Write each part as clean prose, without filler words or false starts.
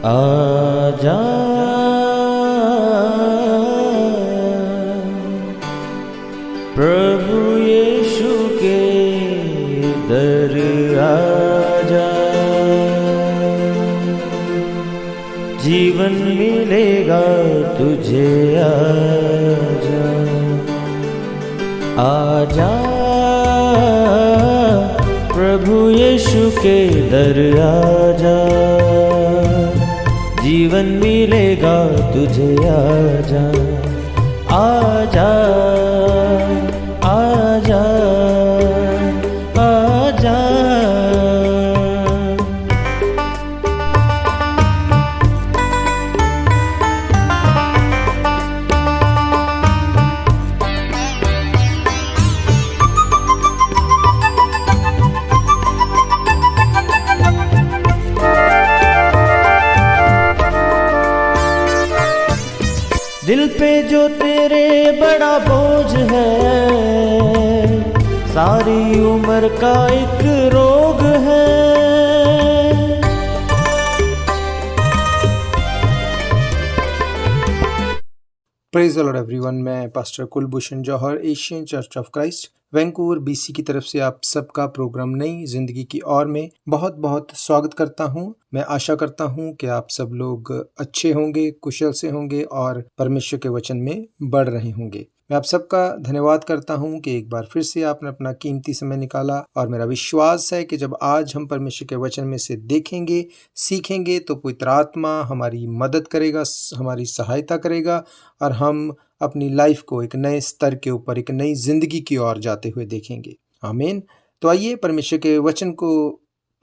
आजा प्रभु यीशु के दर आजा, जीवन मिलेगा तुझे। आजा आजा प्रभु यीशु के दर आजा, जीवन मिलेगा तुझे। आजा आजा आजा आजा। दिल पे जो तेरे बड़ा बोझ है, सारी उम्र का एक रोग है। Praise the Lord everyone. मैं pastor Kulbhushan Johar, Asian church of Christ Vancouver BC की तरफ से आप सबका प्रोग्राम नई जिंदगी की ओर में बहुत बहुत स्वागत करता हूं। मैं आशा करता हूं कि आप सब लोग अच्छे होंगे, कुशल से होंगे और परमेश्वर के वचन में बढ़ रहे होंगे। मैं आप सबका धन्यवाद करता हूं कि एक बार फिर से आपने अपना कीमती समय निकाला, और मेरा विश्वास है कि जब आज हम परमेश्वर के वचन में से देखेंगे, सीखेंगे, तो पवित्र आत्मा हमारी मदद करेगा, हमारी सहायता करेगा, और हम अपनी लाइफ को एक नए स्तर के ऊपर, एक नई जिंदगी की ओर जाते हुए देखेंगे। आमीन। तो आइए, परमेश्वर के वचन को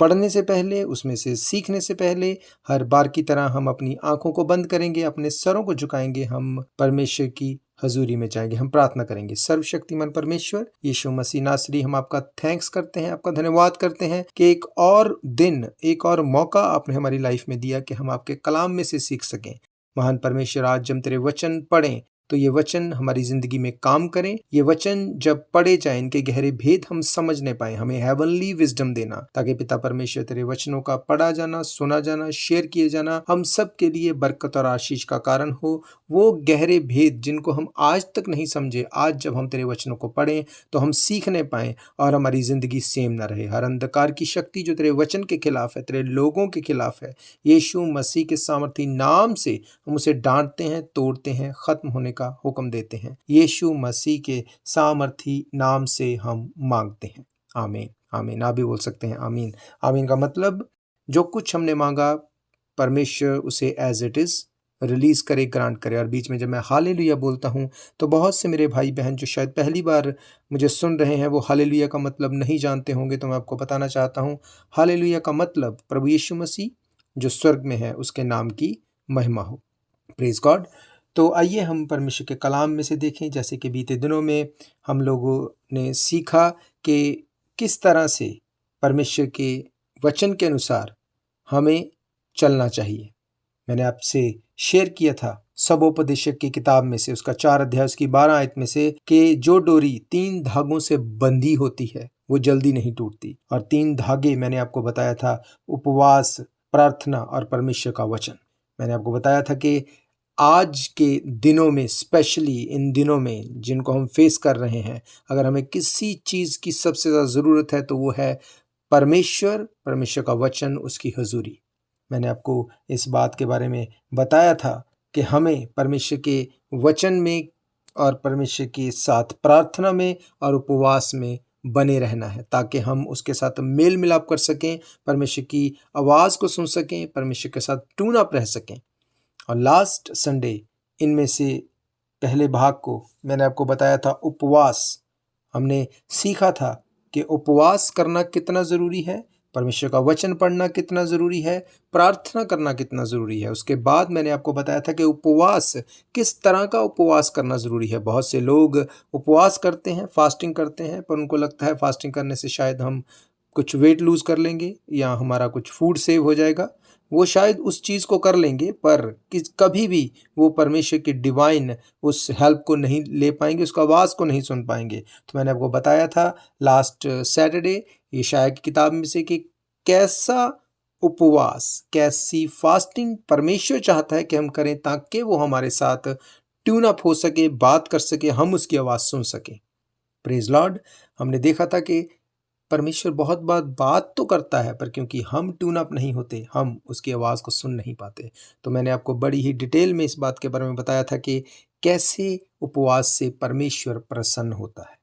पढ़ने से पहले, उसमें से सीखने से पहले, हर बार की तरह हम अपनी आंखों को बंद करेंगे, अपने सरों को झुकाएंगे, हम परमेश्वर की हजूरी में जाएंगे, हम प्रार्थना करेंगे। सर्वशक्तिमान परमेश्वर यीशु मसीह नासरी, हम आपका थैंक्स करते हैं, आपका धन्यवाद करते हैं कि एक और दिन, एक और मौका आपने हमारी लाइफ में दिया कि हम आपके कलाम में से सीख सकें। महान परमेश्वर, आज जब तेरे वचन पढ़ें तो ये वचन हमारी जिंदगी में काम करें। ये वचन जब पढ़े जाए, इनके गहरे भेद हम समझने पाए। हमें हेवनली विजडम देना, ताकि पिता परमेश्वर तेरे वचनों का पढ़ा जाना, सुना जाना, शेयर किए जाना हम सब के लिए बरकत और आशीष का कारण हो। वो गहरे भेद जिनको हम आज तक नहीं समझे, आज जब हम तेरे वचनों को पढ़ें तो हम सीखने पाएं और हमारी जिंदगी सेम न रहे। हर अंधकार की शक्ति जो तेरे वचन के खिलाफ है, तेरे लोगों के खिलाफ है, यीशु मसीह के सामर्थी नाम से हम उसे डांटते हैं, तोड़ते हैं, खत्म होने का हुक्म देते हैं। यीशु मसीह के सामर्थी नाम से हम मांगते हैं। आमीन आमीन। आप भी बोल सकते हैं आमीन। आमीन का मतलब, जो कुछ हमने मांगा परमेश्वर उसे एज इट इज रिलीज करे, ग्रांट करे। और बीच में जब मैं हालेलुया बोलता हूं तो बहुत से मेरे भाई बहन जो शायद पहली बार मुझे सुन रहे हैं, वो हालेलुया का मतलब नहीं जानते होंगे, तो मैं आपको बताना चाहता हूं। हालेलुया का मतलब प्रभु यीशु मसीह जो स्वर्ग में है उसके नाम की महिमा हो। Praise God. तो आइए हम परमेश्वर के कलाम में से देखें। जैसे कि बीते दिनों में हम लोगों ने सीखा कि किस तरह से परमेश्वर के वचन के अनुसार हमें चलना चाहिए। मैंने आपसे शेयर किया था सबोपदेशक की किताब में से, उसका 4 अध्याय उसकी 12 आयत में से, कि जो डोरी 3 धागों से बंधी होती है वो जल्दी नहीं टूटती। और 3 धागे मैंने आपको बताया था, उपवास, प्रार्थना और परमेश्वर का वचन। मैंने आपको बताया था कि आज के दिनों में, स्पेशली इन दिनों में जिनको हम फेस कर रहे हैं, अगर हमें किसी चीज़ की सबसे ज़्यादा ज़रूरत है तो वो है परमेश्वर, परमेश्वर का वचन, उसकी हजूरी। मैंने आपको इस बात के बारे में बताया था कि हमें परमेश्वर के वचन में और परमेश्वर के साथ प्रार्थना में और उपवास में बने रहना है, ताकि हम उसके साथ मेल मिलाप कर सकें, परमेश्वर की आवाज़ को सुन सकें, परमेश्वर के साथ ट्यून अप रह सकें। और लास्ट संडे इनमें से पहले भाग को मैंने आपको बताया था उपवास। हमने सीखा था कि उपवास करना कितना ज़रूरी है, परमेश्वर का वचन पढ़ना कितना ज़रूरी है, प्रार्थना करना कितना ज़रूरी है। उसके बाद मैंने आपको बताया था कि उपवास, किस तरह का उपवास करना ज़रूरी है। बहुत से लोग उपवास करते हैं, फास्टिंग करते हैं, पर उनको लगता है फास्टिंग करने से शायद हम कुछ वेट लूज़ कर लेंगे या हमारा कुछ फूड सेव हो जाएगा। वो शायद उस चीज़ को कर लेंगे, पर कभी भी वो परमेश्वर की डिवाइन उस हेल्प को नहीं ले पाएंगे, उसका आवाज़ को नहीं सुन पाएंगे। तो मैंने आपको बताया था लास्ट सैटरडे यशायाह की किताब में से कि कैसा उपवास, कैसी फास्टिंग परमेश्वर चाहता है कि हम करें ताकि वो हमारे साथ ट्यून अप हो सके, बात कर सके, हम उसकी आवाज़ सुन सकें। Praise Lord. हमने देखा था कि परमेश्वर बहुत बात तो करता है, पर क्योंकि हम ट्यून अप नहीं होते, हम उसकी आवाज़ को सुन नहीं पाते। तो मैंने आपको बड़ी ही डिटेल में इस बात के बारे में बताया था कि कैसे उपवास से परमेश्वर प्रसन्न होता है।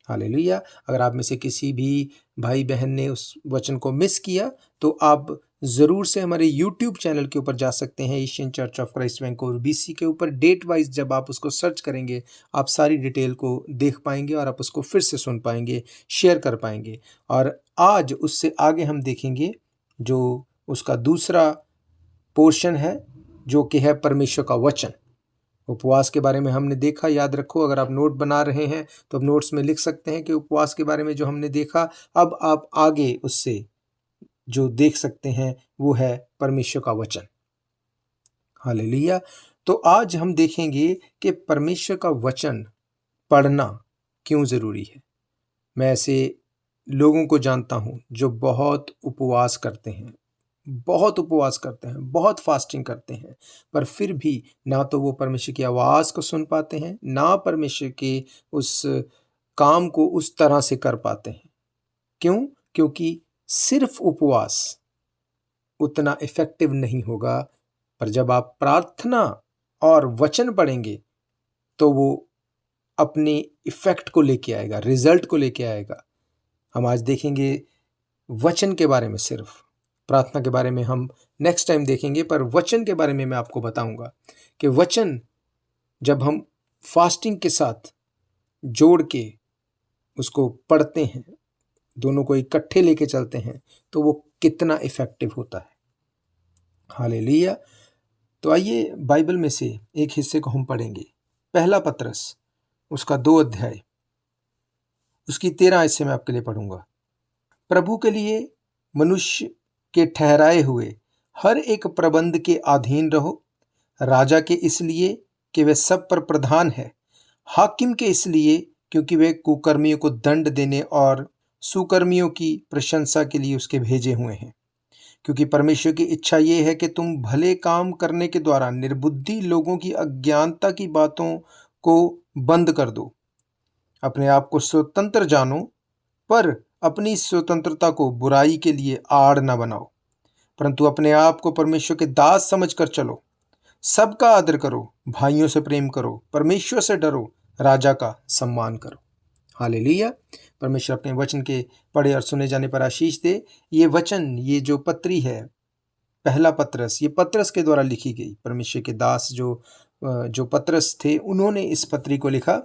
हालेलुया। अगर आप में से किसी भी भाई बहन ने उस वचन को मिस किया तो आप ज़रूर से हमारे यूट्यूब चैनल के ऊपर जा सकते हैं, Asian church of Christ Vancouver BC के ऊपर डेट वाइज जब आप उसको सर्च करेंगे आप सारी डिटेल को देख पाएंगे और आप उसको फिर से सुन पाएंगे, शेयर कर पाएंगे। और आज उससे आगे हम देखेंगे जो उसका दूसरा पोर्शन है, जो कि है परमेश्वर का वचन। उपवास के बारे में हमने देखा, याद रखो, अगर आप नोट बना रहे हैं तो अब नोट्स में लिख सकते हैं कि उपवास के बारे में जो हमने देखा, अब आप आगे उससे जो देख सकते हैं वो है परमेश्वर का वचन। हालेलुया। तो आज हम देखेंगे कि परमेश्वर का वचन पढ़ना क्यों ज़रूरी है। मैं ऐसे लोगों को जानता हूँ जो बहुत उपवास करते हैं, बहुत फास्टिंग करते हैं, पर फिर भी ना तो वो परमेश्वर की आवाज़ को सुन पाते हैं, ना परमेश्वर के उस काम को उस तरह से कर पाते हैं। क्यों? क्योंकि सिर्फ उपवास उतना इफ़ेक्टिव नहीं होगा, पर जब आप प्रार्थना और वचन पढ़ेंगे तो वो अपने इफ़ेक्ट को लेके आएगा, रिजल्ट को लेके आएगा। हम आज देखेंगे वचन के बारे में, सिर्फ प्रार्थना के बारे में हम नेक्स्ट टाइम देखेंगे, पर वचन के बारे में मैं आपको बताऊंगा कि वचन जब हम फास्टिंग के साथ जोड़ के उसको पढ़ते हैं, दोनों को इकट्ठे लेके चलते हैं, तो वो कितना इफ़ेक्टिव होता है। हालेलुया। तो आइए बाइबल में से एक हिस्से को हम पढ़ेंगे। पहला पत्रस उसका 2 अध्याय उसकी 13 आयत से मैं आपके लिए पढ़ूंगा। प्रभु के लिए मनुष्य के ठहराए हुए हर एक प्रबंध के अधीन रहो, राजा के इसलिए कि वे सब पर प्रधान है, हाकिम के इसलिए क्योंकि वे कुकर्मियों को दंड देने और सुकर्मियों की प्रशंसा के लिए उसके भेजे हुए हैं। क्योंकि परमेश्वर की इच्छा ये है कि तुम भले काम करने के द्वारा निर्बुद्धि लोगों की अज्ञानता की बातों को बंद कर दो। अपने आप को स्वतंत्र जानो, पर अपनी स्वतंत्रता को बुराई के लिए आड़ न बनाओ, परंतु अपने आप को परमेश्वर के दास समझकर चलो। सबका आदर करो, भाइयों से प्रेम करो, परमेश्वर से डरो, राजा का सम्मान करो। हालेलुया। परमेश्वर अपने वचन के पढ़े और सुने जाने पर आशीष दे। ये वचन, ये जो पत्री है, पहला पत्रस, ये पत्रस के द्वारा लिखी गई। परमेश्वर के दास जो पत्रस थे, उन्होंने इस पत्री को लिखा।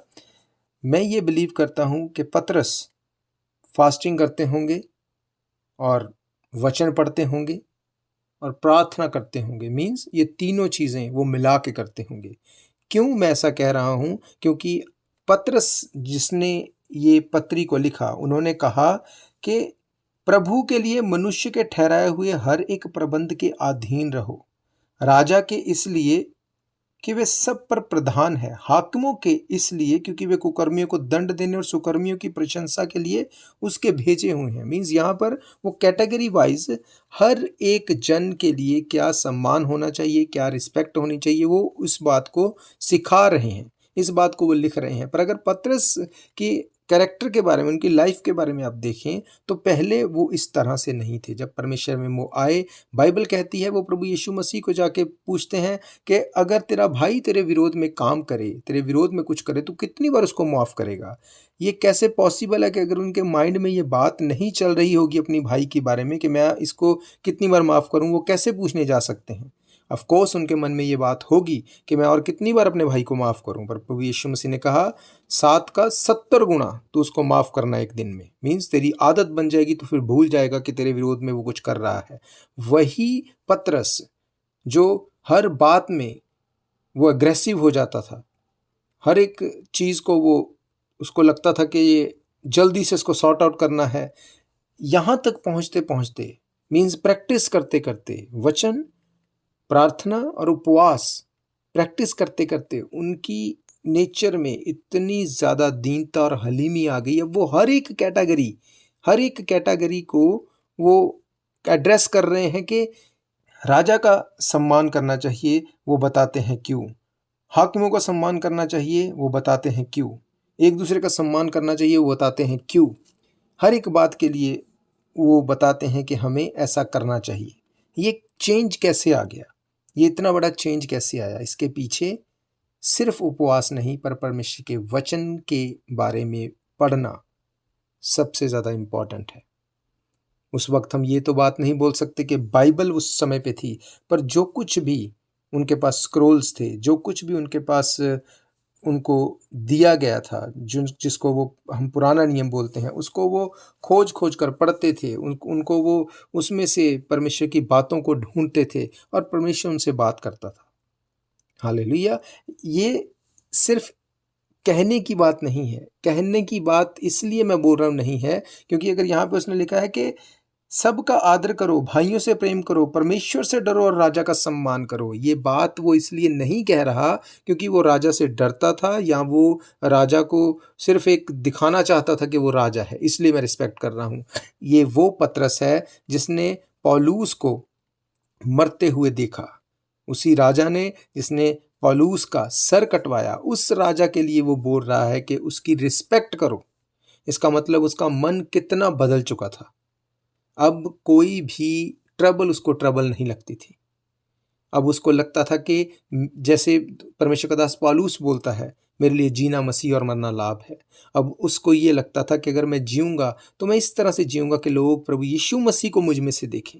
मैं ये बिलीव करता हूँ कि पत्रस फास्टिंग करते होंगे और वचन पढ़ते होंगे और प्रार्थना करते होंगे। मीन्स ये तीनों चीज़ें वो मिला के करते होंगे। क्यों मैं ऐसा कह रहा हूँ? क्योंकि पत्रस जिसने ये पत्री को लिखा, उन्होंने कहा कि प्रभु के लिए मनुष्य के ठहराए हुए हर एक प्रबंध के अधीन रहो, राजा के इसलिए कि वे सब पर प्रधान है, हाकिमों के इसलिए क्योंकि वे कुकर्मियों को दंड देने और सुकर्मियों की प्रशंसा के लिए उसके भेजे हुए हैं। मीन्स यहाँ पर वो कैटेगरी वाइज हर एक जन के लिए क्या सम्मान होना चाहिए, क्या रिस्पेक्ट होनी चाहिए, वो उस बात को सिखा रहे हैं, इस बात को वो लिख रहे हैं। पर अगर पत्रस की कैरेक्टर के बारे में, उनकी लाइफ के बारे में आप देखें तो पहले वो इस तरह से नहीं थे। जब परमेश्वर में वो आए, बाइबल कहती है वो प्रभु यीशु मसीह को जाके पूछते हैं कि अगर तेरा भाई तेरे विरोध में काम करे, तेरे विरोध में कुछ करे, तो कितनी बार उसको माफ़ करेगा? ये कैसे पॉसिबल है कि अगर उनके माइंड में ये बात नहीं चल रही होगी अपनी भाई के बारे में कि मैं इसको कितनी बार माफ़ करूँ, वो कैसे पूछने जा सकते हैं? ऑफ कोर्स उनके मन में ये बात होगी कि मैं और कितनी बार अपने भाई को माफ़ करूं। पर प्रभु यीशु मसीह ने कहा 7 का 70 गुना तो उसको माफ़ करना एक दिन में। मीन्स तेरी आदत बन जाएगी तो फिर भूल जाएगा कि तेरे विरोध में वो कुछ कर रहा है। वही पत्रस जो हर बात में वो एग्रेसिव हो जाता था, हर एक चीज़ को वो उसको लगता था कि ये जल्दी से इसको सॉर्ट आउट करना है, यहाँ तक पहुँचते पहुँचते मीन्स प्रैक्टिस करते करते, वचन, प्रार्थना और उपवास प्रैक्टिस करते करते उनकी नेचर में इतनी ज़्यादा दीनता और हलीमी आ गई। अब वो हर एक कैटेगरी को वो एड्रेस कर रहे हैं कि राजा का सम्मान करना चाहिए, वो बताते हैं क्यों। हाकिमों का सम्मान करना चाहिए, वो बताते हैं क्यों। एक दूसरे का सम्मान करना चाहिए, वो बताते हैं क्यों। हर एक बात के लिए वो बताते हैं कि हमें ऐसा करना चाहिए। ये चेंज कैसे आ गया, ये इतना बड़ा चेंज कैसे आया? इसके पीछे सिर्फ उपवास नहीं, पर परमेश्वर के वचन के बारे में पढ़ना सबसे ज़्यादा इम्पॉर्टेंट है। उस वक्त हम ये तो बात नहीं बोल सकते कि बाइबल उस समय पे थी, पर जो कुछ भी उनके पास स्क्रोल्स थे, जो कुछ भी उनके पास उनको दिया गया था, जिसको वो हम पुराना नियम बोलते हैं, उसको वो खोज खोज कर पढ़ते थे। उनको वो उसमें से परमेश्वर की बातों को ढूंढते थे और परमेश्वर उनसे बात करता था। हालेलुया। ये सिर्फ कहने की बात नहीं है। कहने की बात इसलिए मैं बोल रहा हूँ नहीं है, क्योंकि अगर यहाँ पे उसने लिखा है कि सबका आदर करो, भाइयों से प्रेम करो, परमेश्वर से डरो और राजा का सम्मान करो, ये बात वो इसलिए नहीं कह रहा क्योंकि वो राजा से डरता था या वो राजा को सिर्फ एक दिखाना चाहता था कि वो राजा है, इसलिए मैं रिस्पेक्ट कर रहा हूँ। ये वो पतरस है जिसने पौलुस को मरते हुए देखा। उसी राजा ने जिसने पौलुस का सर कटवाया, उस राजा के लिए वो बोल रहा है कि उसकी रिस्पेक्ट करो। इसका मतलब उसका मन कितना बदल चुका था। अब कोई भी ट्रबल उसको ट्रबल नहीं लगती थी। अब उसको लगता था कि जैसे परमेश्वर का दास पौलुस बोलता है, मेरे लिए जीना मसीह और मरना लाभ है। अब उसको ये लगता था कि अगर मैं जीऊँगा तो मैं इस तरह से जीऊँगा कि लोग प्रभु यीशु मसीह को मुझ में से देखें।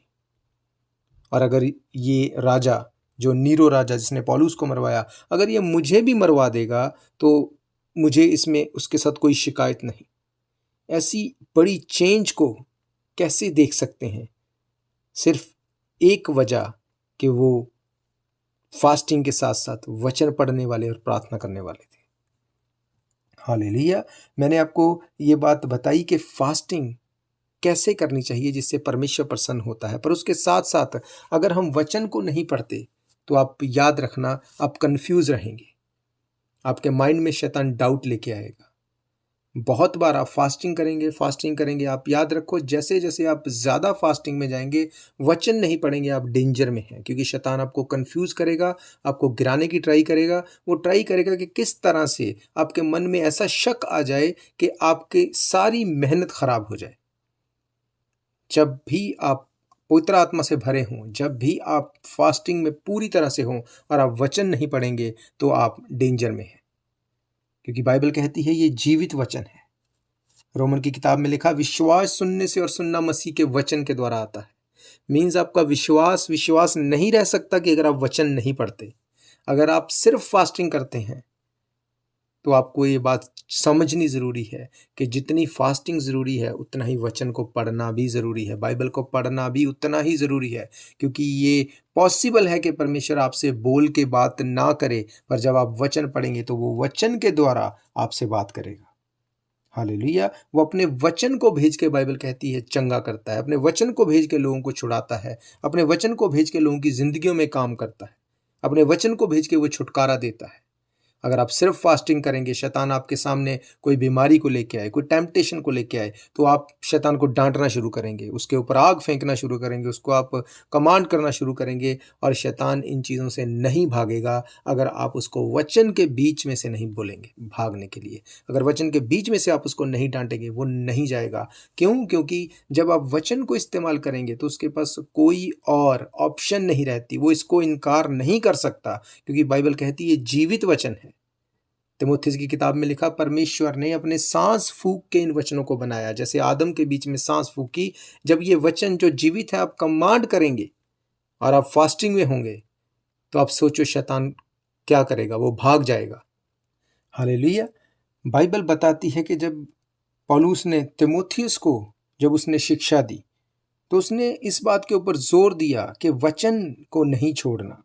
और अगर ये राजा, जो नीरो राजा जिसने पौलुस को मरवाया, अगर ये मुझे भी मरवा देगा तो मुझे इसमें उसके साथ कोई शिकायत नहीं। ऐसी बड़ी चेंज को कैसे देख सकते हैं? सिर्फ एक वजह कि वो फास्टिंग के साथ साथ वचन पढ़ने वाले और प्रार्थना करने वाले थे। हालेलुया। मैंने आपको ये बात बताई कि फास्टिंग कैसे करनी चाहिए जिससे परमेश्वर प्रसन्न होता है, पर उसके साथ साथ अगर हम वचन को नहीं पढ़ते तो आप याद रखना, आप कंफ्यूज रहेंगे। आपके माइंड में शैतान डाउट लेके आएगा। बहुत बार आप फास्टिंग करेंगे, आप याद रखो जैसे जैसे आप ज़्यादा फास्टिंग में जाएंगे, वचन नहीं पढ़ेंगे, आप डेंजर में हैं, क्योंकि शैतान आपको कंफ्यूज करेगा, आपको गिराने की ट्राई करेगा। वो ट्राई करेगा कि किस तरह से आपके मन में ऐसा शक आ जाए कि आपकी सारी मेहनत खराब हो जाए। जब भी आप पवित्र आत्मा से भरे हों, जब भी आप फास्टिंग में पूरी तरह से हों और आप वचन नहीं पढ़ेंगे तो आप डेंजर में हैं, क्योंकि बाइबल कहती है ये जीवित वचन है। रोमन की किताब में लिखा, विश्वास सुनने से और सुनना मसीह के वचन के द्वारा आता है। मीन्स आपका विश्वास नहीं रह सकता कि अगर आप वचन नहीं पढ़ते। अगर आप सिर्फ फास्टिंग करते हैं तो आपको ये बात समझनी ज़रूरी है कि जितनी फास्टिंग ज़रूरी है उतना ही वचन को पढ़ना भी ज़रूरी है, बाइबल को पढ़ना भी उतना ही ज़रूरी है। क्योंकि ये पॉसिबल है कि परमेश्वर आपसे बोल के बात ना करे, पर जब आप वचन पढ़ेंगे तो वो वचन के द्वारा आपसे बात करेगा। हालेलुया। वो अपने वचन को भेज के, बाइबल कहती है, चंगा करता है। अपने वचन को भेज के लोगों को छुड़ाता है। अपने वचन को भेज के लोगों की ज़िंदगियों में काम करता है। अपने वचन को भेज के वो छुटकारा देता है। अगर आप सिर्फ फास्टिंग करेंगे, शैतान आपके सामने कोई बीमारी को लेके आए, कोई टेम्पटेशन को लेके आए, तो आप शैतान को डांटना शुरू करेंगे, उसके ऊपर आग फेंकना शुरू करेंगे, उसको आप कमांड करना शुरू करेंगे, और शैतान इन चीज़ों से नहीं भागेगा अगर आप उसको वचन के बीच में से नहीं बोलेंगे भागने के लिए। अगर वचन के बीच में से आप उसको नहीं डांटेंगे, वो नहीं जाएगा। क्यों? क्योंकि जब आप वचन को इस्तेमाल करेंगे तो उसके पास कोई और ऑप्शन नहीं रहती, वो इसको इनकार नहीं कर सकता, क्योंकि बाइबल कहती है जीवित वचन है। तीमुथियुस की किताब में लिखा, परमेश्वर ने अपने सांस फूंक के इन वचनों को बनाया। जैसे आदम के बीच में सांस फूंकी, जब ये वचन जो जीवित है आप कमांड करेंगे और आप फास्टिंग में होंगे, तो आप सोचो शैतान क्या करेगा, वो भाग जाएगा। हालेलुया। बाइबल बताती है कि जब पौलुस ने तीमुथियुस को जब उसने शिक्षा दी तो उसने इस बात के ऊपर जोर दिया कि वचन को नहीं छोड़ना।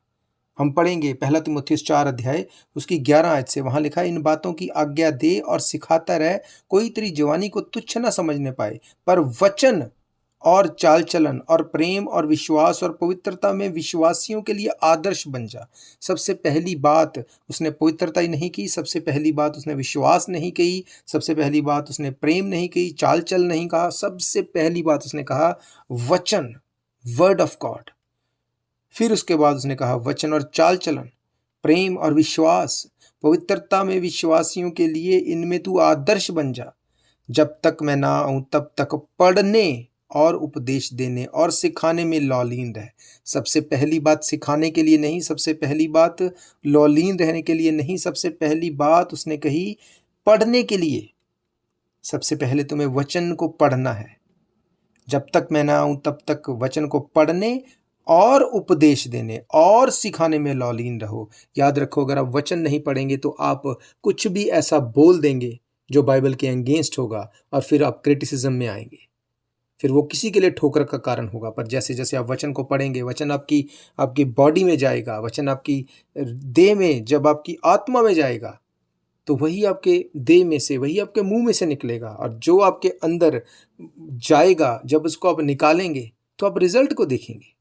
हम पढ़ेंगे 1 तीमुथियुस 4 अध्याय उसकी 11 आयत से। वहाँ लिखा है, इन बातों की आज्ञा दे और सिखाता रहे, कोई तेरी जवानी को तुच्छ न समझने पाए, पर वचन और चाल चलन और प्रेम और विश्वास और पवित्रता में विश्वासियों के लिए आदर्श बन जा। सबसे पहली बात उसने पवित्रता ही नहीं की, सबसे पहली बात उसने विश्वास नहीं की, सबसे पहली बात उसने प्रेम नहीं की, चाल चल नहीं कहा, सबसे पहली बात उसने कहा वचन। Word of God. फिर उसके बाद उसने कहा वचन और चाल चलन, प्रेम और विश्वास, पवित्रता में विश्वासियों के लिए इनमें तू आदर्श बन जा। जब तक मैं ना आऊं तब तक पढ़ने और उपदेश देने और सिखाने में लौलीन रह। सबसे पहली बात सिखाने के लिए नहीं, सबसे पहली बात लौलीन रहने के लिए नहीं, सबसे पहली बात उसने कही पढ़ने के लिए। सबसे पहले तुम्हें वचन को पढ़ना है। जब तक मैं ना आऊं तब तक वचन को पढ़ने और उपदेश देने और सिखाने में लौलीन रहो। याद रखो, अगर आप वचन नहीं पढ़ेंगे तो आप कुछ भी ऐसा बोल देंगे जो बाइबल के अगेंस्ट होगा और फिर आप क्रिटिसिज्म में आएंगे, फिर वो किसी के लिए ठोकर का कारण होगा। पर जैसे जैसे आप वचन को पढ़ेंगे, वचन आपकी बॉडी में जाएगा, वचन आपकी देह में, जब आपकी आत्मा में जाएगा तो वही आपके देह में से, वही आपके मुंह में से निकलेगा। और जो आपके अंदर जाएगा, जब उसको आप निकालेंगे तो आप रिजल्ट को देखेंगे।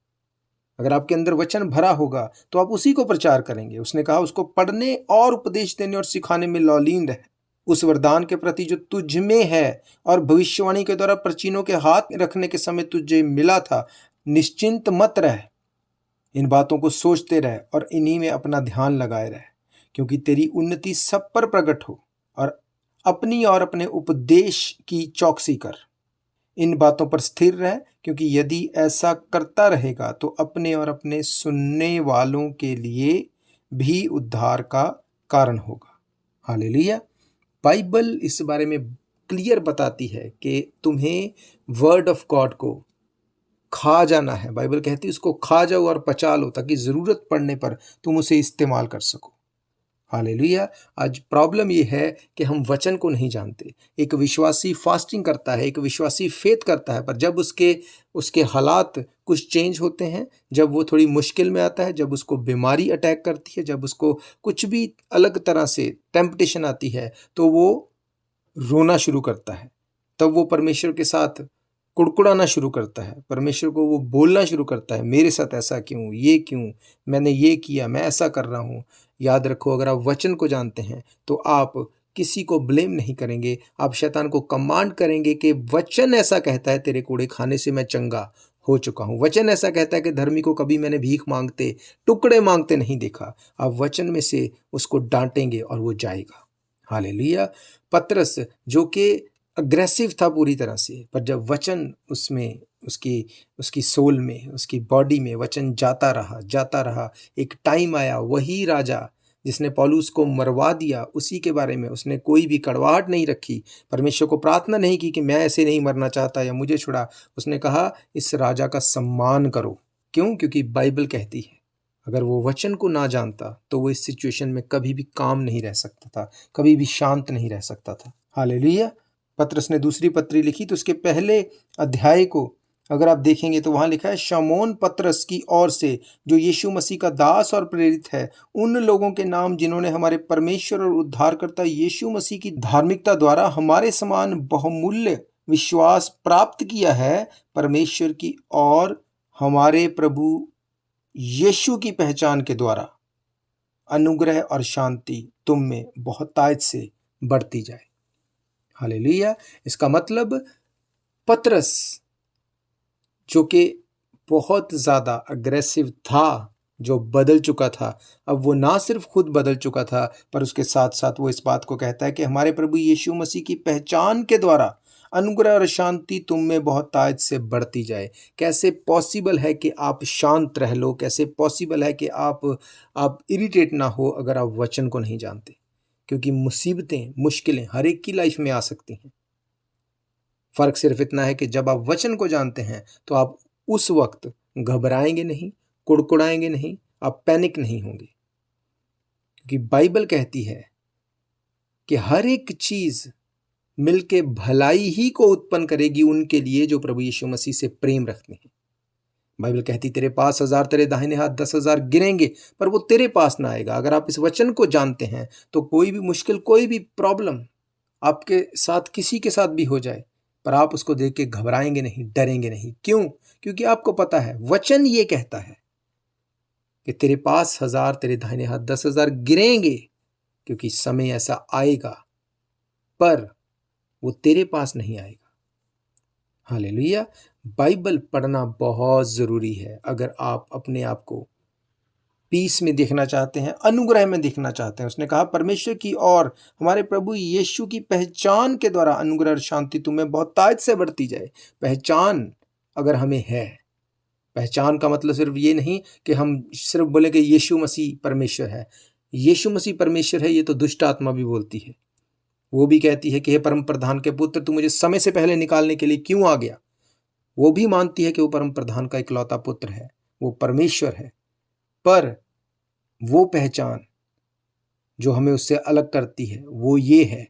अगर आपके अंदर वचन भरा होगा तो आप उसी को प्रचार करेंगे। उसने कहा उसको पढ़ने और उपदेश देने और सिखाने में लौलीन रहे। उस वरदान के प्रति जो तुझ में है और भविष्यवाणी के द्वारा प्राचीनों के हाथ रखने के समय तुझे मिला था, निश्चिंत मत रह। इन बातों को सोचते रह और इन्हीं में अपना ध्यान लगाए रह, क्योंकि तेरी उन्नति सब पर प्रकट हो। और अपनी और अपने उपदेश की चौकसी कर। इन बातों पर स्थिर रह, क्योंकि यदि ऐसा करता रहेगा तो अपने और अपने सुनने वालों के लिए भी उद्धार का कारण होगा। हालेलुया। बाइबल इस बारे में क्लियर बताती है कि तुम्हें वर्ड ऑफ गॉड को खा जाना है। बाइबल कहती है उसको खा जाओ और पचा लो, ताकि ज़रूरत पड़ने पर तुम उसे इस्तेमाल कर सको। हालेलुया। आज प्रॉब्लम ये है कि हम वचन को नहीं जानते। एक विश्वासी फास्टिंग करता है, एक विश्वासी फेथ करता है, पर जब उसके हालात कुछ चेंज होते हैं, जब वो थोड़ी मुश्किल में आता है, जब उसको बीमारी अटैक करती है, जब उसको कुछ भी अलग तरह से टेम्पटेशन आती है, तो वो रोना शुरू करता है। तब वो परमेश्वर के साथ कुड़कुड़ाना शुरू करता है, परमेश्वर को वो बोलना शुरू करता है, मेरे साथ ऐसा क्यों, ये क्यों, मैंने ये किया, मैं ऐसा कर रहा हूँ। याद रखो, अगर आप वचन को जानते हैं तो आप किसी को ब्लेम नहीं करेंगे। आप शैतान को कमांड करेंगे कि वचन ऐसा कहता है तेरे कूड़े खाने से मैं चंगा हो चुका हूँ। वचन ऐसा कहता है कि धर्मी को कभी मैंने भीख मांगते, टुकड़े मांगते नहीं देखा। आप वचन में से उसको डांटेंगे और वो जाएगा। हालेलुया। पतरस जो कि अग्रेसिव था पूरी तरह से, पर जब वचन उसमें उसकी सोल में, उसकी बॉडी में वचन जाता रहा, एक टाइम आया, वही राजा जिसने पौलुस को मरवा दिया, उसी के बारे में उसने कोई भी कड़वाहट नहीं रखी, परमेश्वर को प्रार्थना नहीं की कि मैं ऐसे नहीं मरना चाहता या मुझे छुड़ा। उसने कहा इस राजा का सम्मान करो। क्यों? क्योंकि बाइबल कहती है अगर वो वचन को ना जानता तो वो इस सिचुएशन में कभी भी काम नहीं रह सकता था, कभी भी शांत नहीं रह सकता था। हालेलुया। पतरस ने दूसरी पत्री लिखी तो उसके पहले अध्याय को अगर आप देखेंगे तो वहां लिखा है, शमौन पतरस की ओर से जो यीशु मसीह का दास और प्रेरित है, उन लोगों के नाम जिन्होंने हमारे परमेश्वर और उद्धारकर्ता यीशु मसीह की धार्मिकता द्वारा हमारे समान बहुमूल्य विश्वास प्राप्त किया है, परमेश्वर की और हमारे प्रभु यीशु की पहचान के द्वारा अनुग्रह और शांति तुम में बहुतायत से बढ़ती जाए। हालेलुया। इसका मतलब पतरस जो कि बहुत ज़्यादा अग्रेसिव था, जो बदल चुका था, अब वो ना सिर्फ खुद बदल चुका था पर उसके साथ साथ वो इस बात को कहता है कि हमारे प्रभु यीशु मसीह की पहचान के द्वारा अनुग्रह और शांति तुम में बहुतायत से बढ़ती जाए। कैसे पॉसिबल है कि आप शांत रह लो? कैसे पॉसिबल है कि आप इरिटेट ना हो अगर आप वचन को नहीं जानते? क्योंकि मुसीबतें, मुश्किलें हर एक की लाइफ में आ सकती हैं। फर्क सिर्फ इतना है कि जब आप वचन को जानते हैं तो आप उस वक्त घबराएंगे नहीं, कुड़कुड़ाएंगे नहीं, आप पैनिक नहीं होंगे। क्योंकि बाइबल कहती है कि हर एक चीज मिलके भलाई ही को उत्पन्न करेगी उनके लिए जो प्रभु यीशु मसीह से प्रेम रखते हैं। बाइबल कहती तेरे पास 1000 तेरे दाहिने हाथ 10,000 गिरेंगे पर वो तेरे पास ना आएगा। अगर आप इस वचन को जानते हैं तो कोई भी मुश्किल, कोई भी प्रॉब्लम आपके साथ, किसी के साथ भी हो जाए, पर आप उसको देख के घबराएंगे नहीं, डरेंगे नहीं। क्यों? क्योंकि आपको पता है वचन ये कहता है कि तेरे पास 1000 तेरे दाहिने हाथ 10,000 गिरेंगे, क्योंकि समय ऐसा आएगा पर वो तेरे पास नहीं आएगा। हालेलुया। बाइबल पढ़ना बहुत ज़रूरी है अगर आप अपने आप को पीस में देखना चाहते हैं, अनुग्रह में देखना चाहते हैं। उसने कहा परमेश्वर की और हमारे प्रभु यीशु की पहचान के द्वारा अनुग्रह और शांति तुम्हें बहुतायत से बढ़ती जाए। पहचान अगर हमें है, पहचान का मतलब सिर्फ ये नहीं कि हम सिर्फ बोले कि यीशु मसीह परमेश्वर है। यीशु मसीह परमेश्वर है ये तो दुष्ट आत्मा भी बोलती है। वो भी कहती है कि हे परम प्रधान के पुत्र, तू मुझे समय से पहले निकालने के लिए क्यों आ गया। वो भी मानती है कि वो परम प्रधान का इकलौता पुत्र है, वो परमेश्वर है। पर वो पहचान जो हमें उससे अलग करती है वो ये है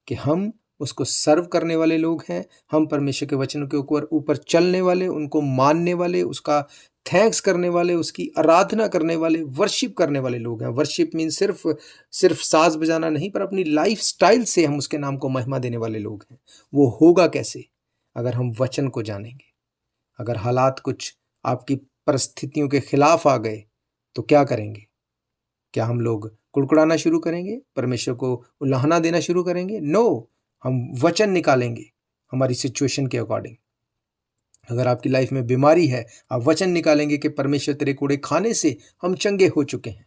कि हम उसको सर्व करने वाले लोग हैं। हम परमेश्वर के वचनों के ऊपर चलने वाले, उनको मानने वाले, उसका थैंक्स करने वाले, उसकी आराधना करने वाले, वर्शिप करने वाले लोग हैं। वर्शिप मीन सिर्फ साज बजाना नहीं, पर अपनी लाइफ स्टाइल से हम उसके नाम को महिमा देने वाले लोग हैं। वो होगा कैसे? अगर हम वचन को जानेंगे। अगर हालात कुछ आपकी परिस्थितियों के खिलाफ आ गए तो क्या करेंगे? क्या हम लोग कुड़कुड़ाना शुरू करेंगे? परमेश्वर को उल्लाहना देना शुरू करेंगे? नो, हम वचन निकालेंगे हमारी सिचुएशन के अकॉर्डिंग। अगर आपकी लाइफ में बीमारी है, आप वचन निकालेंगे कि परमेश्वर तेरे कूड़े खाने से हम चंगे हो चुके हैं,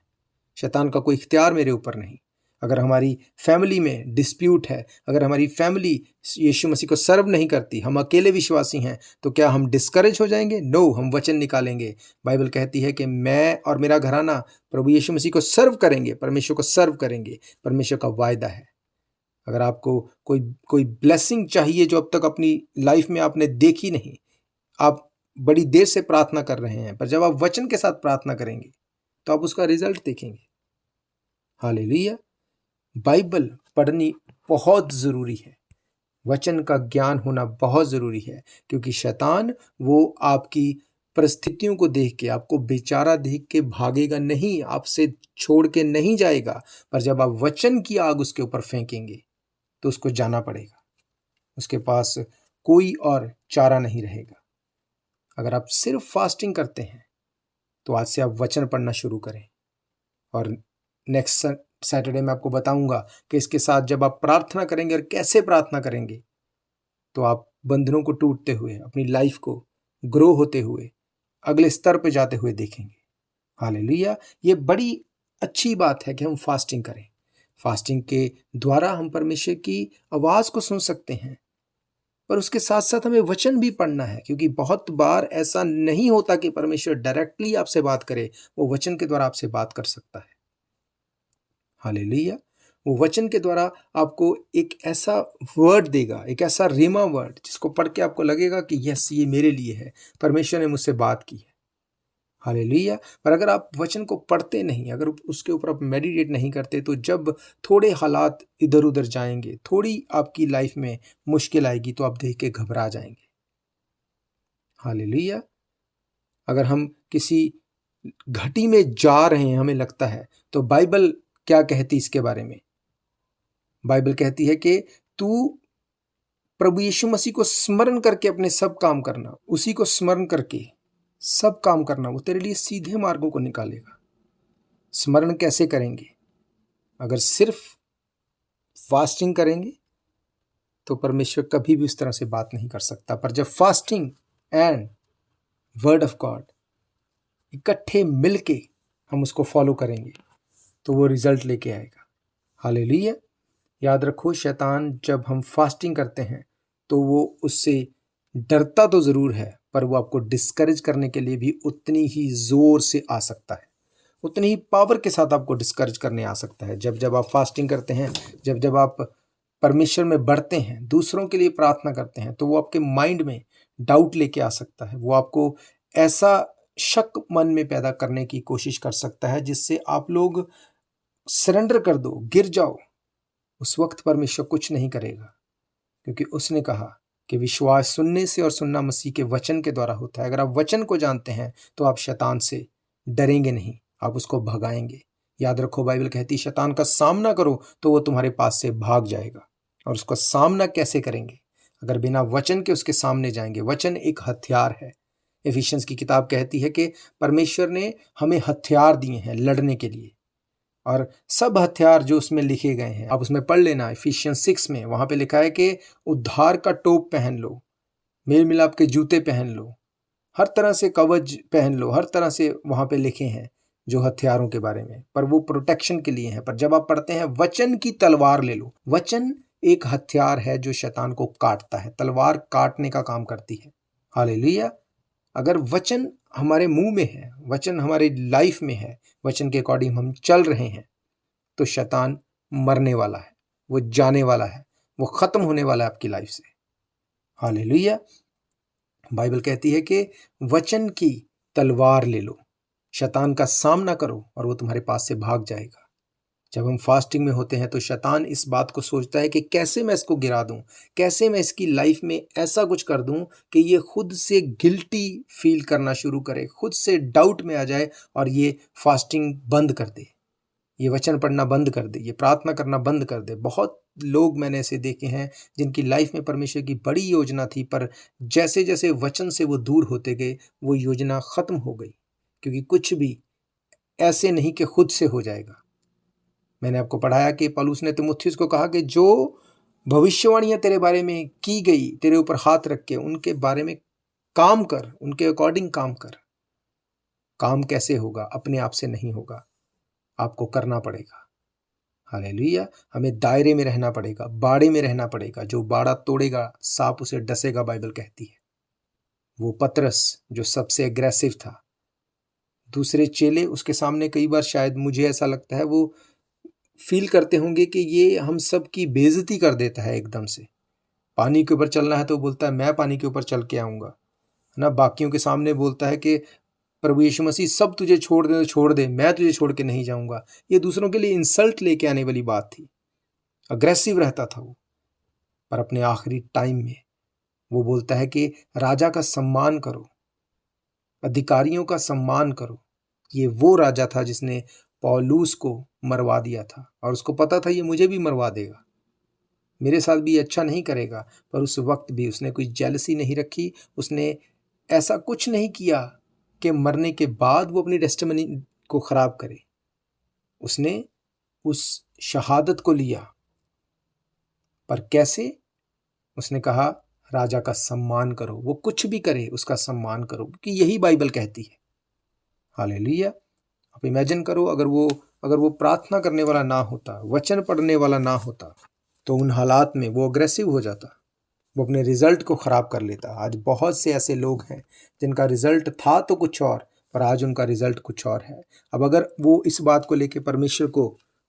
शैतान का कोई इख्तियार मेरे ऊपर नहीं। अगर हमारी फैमिली में डिस्प्यूट है, अगर हमारी फैमिली यीशु मसीह को सर्व नहीं करती, हम अकेले विश्वासी हैं, तो क्या हम डिस्करेज हो जाएंगे? नो, हम वचन निकालेंगे। बाइबल कहती है कि मैं और मेरा घराना प्रभु यीशु मसीह को सर्व करेंगे, परमेश्वर को सर्व करेंगे। परमेश्वर का वायदा है। अगर आपको कोई ब्लेसिंग चाहिए जो अब तक अपनी लाइफ में आपने देखी नहीं, आप बड़ी देर से प्रार्थना कर रहे हैं, पर जब आप वचन के साथ प्रार्थना करेंगे तो आप उसका रिजल्ट देखेंगे। हालेलुया। बाइबल पढ़नी बहुत ज़रूरी है। वचन का ज्ञान होना बहुत ज़रूरी है, क्योंकि शैतान वो आपकी परिस्थितियों को देख के, आपको बेचारा देख के भागेगा नहीं, आपसे छोड़ के नहीं जाएगा। पर जब आप वचन की आग उसके ऊपर फेंकेंगे तो उसको जाना पड़ेगा। उसके पास कोई और चारा नहीं रहेगा। अगर आप सिर्फ फास्टिंग करते हैं तो आज से आप वचन पढ़ना शुरू करें। और नेक्स्ट सैटरडे मैं आपको बताऊंगा कि इसके साथ जब आप प्रार्थना करेंगे और कैसे प्रार्थना करेंगे तो आप बंधनों को टूटते हुए, अपनी लाइफ को ग्रो होते हुए, अगले स्तर पे जाते हुए देखेंगे। हालेलुया। ये बड़ी अच्छी बात है कि हम फास्टिंग करें। फास्टिंग के द्वारा हम परमेश्वर की आवाज़ को सुन सकते हैं, पर उसके साथ साथ हमें वचन भी पढ़ना है, क्योंकि बहुत बार ऐसा नहीं होता कि परमेश्वर डायरेक्टली आपसे बात करे। वो वचन के द्वारा आपसे बात कर सकता है। हालेलुया। वो वचन के द्वारा आपको एक ऐसा वर्ड देगा, एक ऐसा रीमा वर्ड, जिसको पढ़ के आपको लगेगा कि यस, ये मेरे लिए है, परमेश्वर ने मुझसे बात की है। हालेलुया। पर अगर आप वचन को पढ़ते नहीं, अगर उसके ऊपर आप मेडिटेट नहीं करते, तो जब थोड़े हालात इधर उधर जाएंगे, थोड़ी आपकी लाइफ में मुश्किल आएगी, तो आप देख के घबरा जाएंगे। हालेलुया। अगर हम किसी घटी में जा रहे हैं, हमें लगता है, तो बाइबल क्या कहती इसके बारे में? बाइबल कहती है कि तू प्रभु यीशु मसीह को स्मरण करके अपने सब काम करना, उसी को स्मरण करके सब काम करना, वो तेरे लिए सीधे मार्गों को निकालेगा। स्मरण कैसे करेंगे? अगर सिर्फ फास्टिंग करेंगे तो परमेश्वर कभी भी उस तरह से बात नहीं कर सकता। पर जब fasting and word of God इकट्ठे मिलके हम उसको फॉलो करेंगे तो वो रिजल्ट लेके आएगा। हालेलुया। याद रखो, शैतान जब हम फास्टिंग करते हैं तो वो उससे डरता तो ज़रूर है, पर वो आपको डिस्करेज करने के लिए भी उतनी ही ज़ोर से आ सकता है, उतनी ही पावर के साथ आपको डिस्करेज करने आ सकता है। जब आप फास्टिंग करते हैं, जब आप परमेश्वर में बढ़ते हैं, दूसरों के लिए प्रार्थना करते हैं, तो वो आपके माइंड में डाउट लेके आ सकता है। वो आपको ऐसा शक मन में पैदा करने की कोशिश कर सकता है जिससे आप लोग सरेंडर कर दो, गिर जाओ। उस वक्त परमेश्वर कुछ नहीं करेगा, क्योंकि उसने कहा कि विश्वास सुनने से और सुनना मसीह के वचन के द्वारा होता है। अगर आप वचन को जानते हैं तो आप शैतान से डरेंगे नहीं, आप उसको भगाएंगे। याद रखो, बाइबल कहती है शैतान का सामना करो तो वो तुम्हारे पास से भाग जाएगा। और उसका सामना कैसे करेंगे? अगर बिना वचन के उसके सामने जाएंगे। वचन एक हथियार है। एफिशियंस की किताब कहती है कि परमेश्वर ने हमें हथियार दिए हैं लड़ने के लिए, और सब हथियार जो उसमें लिखे गए हैं, आप उसमें पढ़ लेना। एफिशियंस 6 में वहाँ पे लिखा है कि उद्धार का टोप पहन लो, मेल मिलाप के जूते पहन लो, हर तरह से कवच पहन लो, हर तरह से वहाँ पे लिखे हैं जो हथियारों के बारे में, पर वो प्रोटेक्शन के लिए है। पर जब आप पढ़ते हैं वचन की तलवार ले लो, वचन एक हथियार है जो शैतान को काटता है, तलवार काटने का काम करती है। हालेलुया। अगर वचन हमारे मुंह में है, वचन हमारे लाइफ में है, वचन के अकॉर्डिंग हम चल रहे हैं, तो शैतान मरने वाला है, वो जाने वाला है, वो खत्म होने वाला है आपकी लाइफ से। हालेलुया। बाइबल कहती है कि वचन की तलवार ले लो, शैतान का सामना करो और वो तुम्हारे पास से भाग जाएगा। जब हम फास्टिंग में होते हैं तो शैतान इस बात को सोचता है कि कैसे मैं इसको गिरा दूं, कैसे मैं इसकी लाइफ में ऐसा कुछ कर दूं कि ये खुद से गिल्टी फील करना शुरू करे, खुद से डाउट में आ जाए और ये फास्टिंग बंद कर दे, ये वचन पढ़ना बंद कर दे, ये प्रार्थना करना बंद कर दे। बहुत लोग मैंने ऐसे देखे हैं जिनकी लाइफ में परमेश्वर की बड़ी योजना थी, पर जैसे जैसे वचन से वो दूर होते गए वो योजना खत्म हो गई, क्योंकि कुछ भी ऐसे नहीं कि खुद से हो जाएगा। मैंने आपको पढ़ाया कि पौलुस ने तीमुथियुस को कहा कि जो भविष्यवाणियां तेरे बारे में की गई, तेरे ऊपर हाथ रख के उनके बारे में काम कर, उनके अकॉर्डिंग काम कर। काम कैसे होगा? अपने आप से नहीं होगा, आपको करना पड़ेगा। हालेलुया। हमें दायरे में रहना पड़ेगा, बाड़े में रहना पड़ेगा। जो बाड़ा तोड़ेगा सांप उसे डसेगा, बाइबल कहती है। वो पतरस जो सबसे एग्रेसिव था, दूसरे चेले उसके सामने कई बार, शायद मुझे ऐसा लगता है, वो फील करते होंगे कि ये हम सब की बेइज्जती कर देता है एकदम से। पानी के ऊपर चलना है तो बोलता है मैं पानी के ऊपर चल के आऊँगा, है ना। बाकियों के सामने बोलता है कि प्रभु यीशु मसीह सब तुझे छोड़ दे तो छोड़ दे, मैं तुझे छोड़ के नहीं जाऊँगा। ये दूसरों के लिए इंसल्ट लेके आने वाली बात थी, अग्रेसिव रहता था वो। पर अपने आखिरी टाइम में वो बोलता है कि राजा का सम्मान करो, अधिकारियों का सम्मान करो। ये वो राजा था जिसने पौलुस को मरवा दिया था और उसको पता था ये मुझे भी मरवा देगा, मेरे साथ भी अच्छा नहीं करेगा। पर उस वक्त भी उसने कोई जेलसी नहीं रखी, उसने ऐसा कुछ नहीं किया कि मरने के बाद वो अपनी टेस्टिमनी को खराब करे। उसने उस शहादत को लिया, पर कैसे? उसने कहा राजा का सम्मान करो, वो कुछ भी करे उसका सम्मान करो, क्योंकि यही बाइबल कहती है। हालेलुया। आप इमेजिन करो, अगर वो प्रार्थना करने वाला ना होता, वचन पढ़ने वाला ना होता, तो उन हालात में वो अग्रेसिव हो जाता, वो अपने रिजल्ट को खराब कर लेता। आज बहुत से ऐसे लोग हैं जिनका रिजल्ट था तो कुछ और, पर आज उनका रिजल्ट कुछ और है। अब अगर वो इस बात को लेकर परमेश्वर को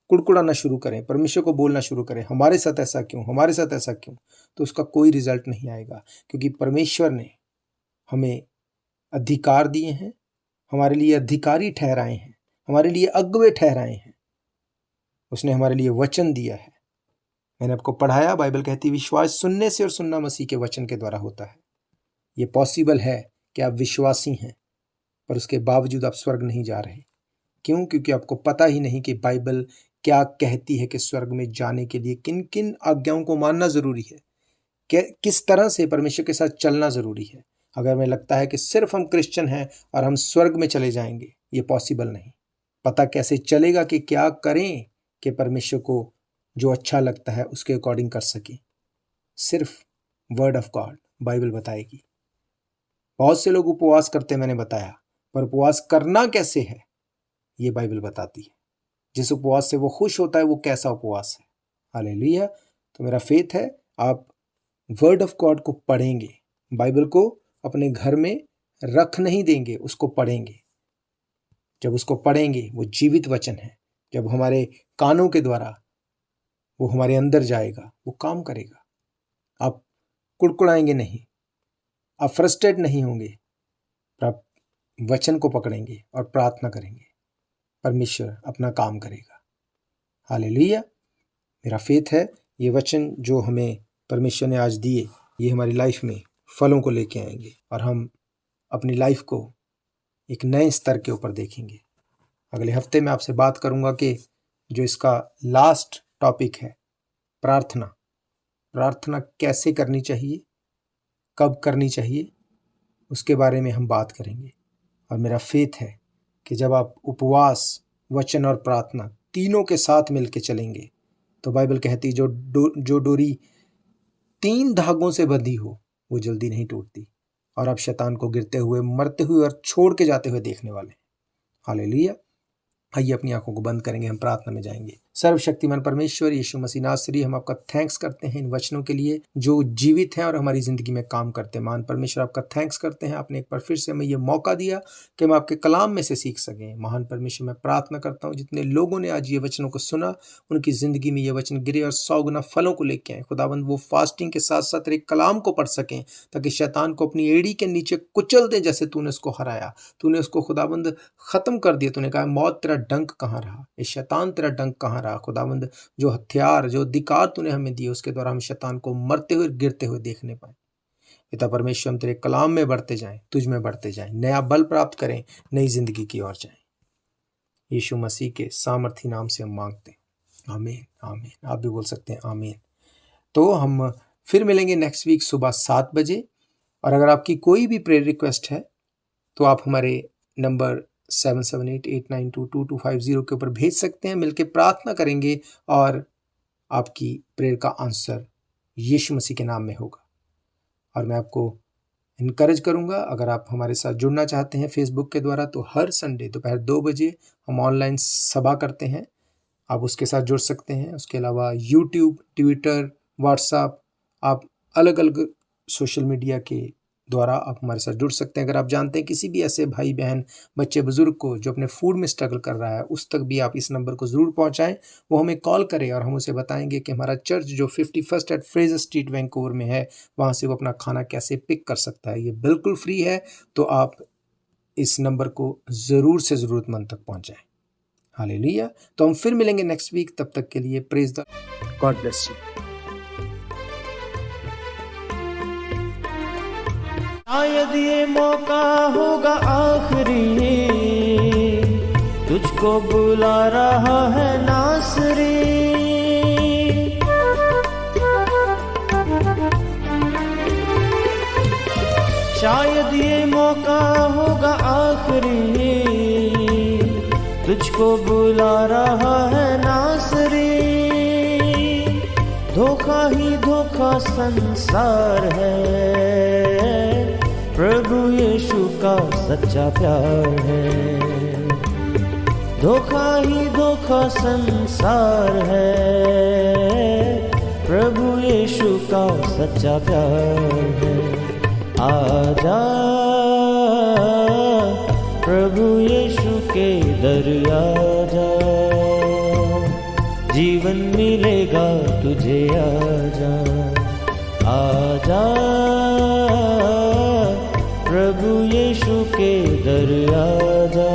कुड़कुड़ाना शुरू करें, परमेश्वर को बोलना शुरू करें, हमारे साथ ऐसा क्यों, हमारे साथ ऐसा क्यों, तो उसका कोई रिजल्ट नहीं आएगा। क्योंकि परमेश्वर ने हमें अधिकार दिए हैं, हमारे लिए अधिकारी ठहराए हैं, हमारे लिए अगुवे ठहराए हैं, उसने हमारे लिए वचन दिया है। मैंने आपको पढ़ाया, बाइबल कहती है विश्वास सुनने से और सुनना मसीह के वचन के द्वारा होता है। ये पॉसिबल है कि आप विश्वासी हैं पर उसके बावजूद आप स्वर्ग नहीं जा रहे। क्यों? क्योंकि आपको पता ही नहीं कि बाइबल क्या कहती है कि स्वर्ग में जाने के लिए किन किन आज्ञाओं को मानना जरूरी है, किस तरह से परमेश्वर के साथ चलना जरूरी है। अगर हमें लगता है कि सिर्फ हम क्रिश्चियन हैं और हम स्वर्ग में चले जाएंगे, ये पॉसिबल नहीं। पता कैसे चलेगा कि क्या करें कि परमेश्वर को जो अच्छा लगता है उसके अकॉर्डिंग कर सके? सिर्फ वर्ड ऑफ गॉड, बाइबल बताएगी। बहुत से लोग उपवास करते, मैंने बताया, पर उपवास करना कैसे है ये बाइबल बताती है। जिस उपवास से वो खुश होता है वो कैसा उपवास है। हालेलुया। तो मेरा फेथ है आप वर्ड ऑफ गॉड को पढ़ेंगे, बाइबल को अपने घर में रख नहीं देंगे, उसको पढ़ेंगे। जब उसको पढ़ेंगे, वो जीवित वचन है, जब हमारे कानों के द्वारा वो हमारे अंदर जाएगा, वो काम करेगा। आप कुड़कुड़ाएंगे नहीं, आप फ्रस्ट्रेट नहीं होंगे, पर आप वचन को पकड़ेंगे और प्रार्थना करेंगे, परमेश्वर अपना काम करेगा। हालेलुया। मेरा फेथ है ये वचन जो हमें परमेश्वर ने आज दिए, ये हमारी लाइफ में फलों को लेके आएंगे और हम अपनी लाइफ को एक नए स्तर के ऊपर देखेंगे। अगले हफ्ते मैं आपसे बात करूंगा कि जो इसका लास्ट टॉपिक है, प्रार्थना। प्रार्थना कैसे करनी चाहिए, कब करनी चाहिए, उसके बारे में हम बात करेंगे। और मेरा फेथ है कि जब आप उपवास, वचन और प्रार्थना तीनों के साथ मिलके चलेंगे, तो बाइबल कहती है जो डोरी 3 धागों से बंधी हो वो जल्दी नहीं टूटती, और आप शैतान को गिरते हुए, मरते हुए और छोड़ के जाते हुए देखने वाले हैं। हालेलुया। आइए अपनी आंखों को बंद करेंगे, हम प्रार्थना में जाएंगे। सर्वशक्तिमान परमेश्वर यीशु मसीह नासरी, हम आपका थैंक्स करते हैं इन वचनों के लिए जो जीवित हैं और हमारी ज़िंदगी में काम करते हैं। महान परमेश्वर, आपका थैंक्स करते हैं, आपने एक बार फिर से हमें ये मौका दिया कि हम आपके कलाम में से सीख सकें। महान परमेश्वर, मैं प्रार्थना करता हूँ जितने लोगों ने आज ये वचनों को सुना, उनकी ज़िंदगी में ये वचन गिरे और 100 गुना फलों को लेके आए। खुदावंद, वो फास्टिंग के साथ साथ तेरे कलाम को पढ़ सकें, ताकि शैतान को अपनी एड़ी के नीचे कुचल दे, जैसे तूने उसको हराया, तूने उसको खुदावंद ख़त्म कर दिया। तूने कहा, मौत तेरा डंक कहाँ रहा, ये शैतान तेरा डंक कहाँ रहा। खुदावंद, जो हथियार, जो अधिकार तूने हमें दिए, उसके द्वारा हम शैतान को मरते हुए, गिरते हुए देखने पाए। पिता परमेश्वर, हम तेरे कलाम में बढ़ते जाएं, तुझ में बढ़ते जाएं, नया बल प्राप्त करें, नई जिंदगी की ओर जाएं। यीशु मसीह के सामर्थी नाम से हम मांगते हैं, आमीन आमीन। आप भी बोल सकते हैं आमीन। तो हम फिर मिलेंगे नेक्स्ट वीक सुबह 7 बजे, और अगर आपकी कोई भी प्रेयर रिक्वेस्ट है तो आप हमारे नंबर 7788922250 के ऊपर भेज सकते हैं। मिलके प्रार्थना करेंगे और आपकी प्रेयर का आंसर यीशु मसीह के नाम में होगा। और मैं आपको इनकरेज करूंगा, अगर आप हमारे साथ जुड़ना चाहते हैं फेसबुक के द्वारा, तो हर संडे दोपहर 2 बजे हम ऑनलाइन सभा करते हैं, आप उसके साथ जुड़ सकते हैं। उसके अलावा यूट्यूब, ट्विटर, व्हाट्सएप, आप अलग अलग सोशल मीडिया के द्वारा आप हमारे साथ जुड़ सकते हैं। अगर आप जानते हैं किसी भी ऐसे भाई बहन, बच्चे बुजुर्ग को जो अपने फूड में स्ट्रगल कर रहा है, उस तक भी आप इस नंबर को ज़रूर पहुंचाएं। वो हमें कॉल करें और हम उसे बताएंगे कि हमारा चर्च जो 51 एट फ्रेजर स्ट्रीट वैंकूवर में है, वहां से वो अपना खाना कैसे पिक कर सकता है। ये बिल्कुल फ्री है, तो आप इस नंबर को ज़रूर से ज़रूरतमंद तक पहुँचाएँ। हालेलुया। तो हम फिर मिलेंगे नेक्स्ट वीक, तब तक के लिए praise the God bless you. शायद ये मौका होगा आखिरी, तुझको बुला रहा है नासरी। शायद ये मौका होगा आखिरी, तुझको बुला रहा है नासरी। धोखा ही धोखा संसार है, प्रभु यीशु का सच्चा प्यार है। धोखा ही धोखा संसार है, प्रभु यीशु का सच्चा प्यार है। आजा प्रभु यीशु के दर आजा, जीवन मिलेगा तुझे। आजा आजा प्रभु यीशु के दर आजा।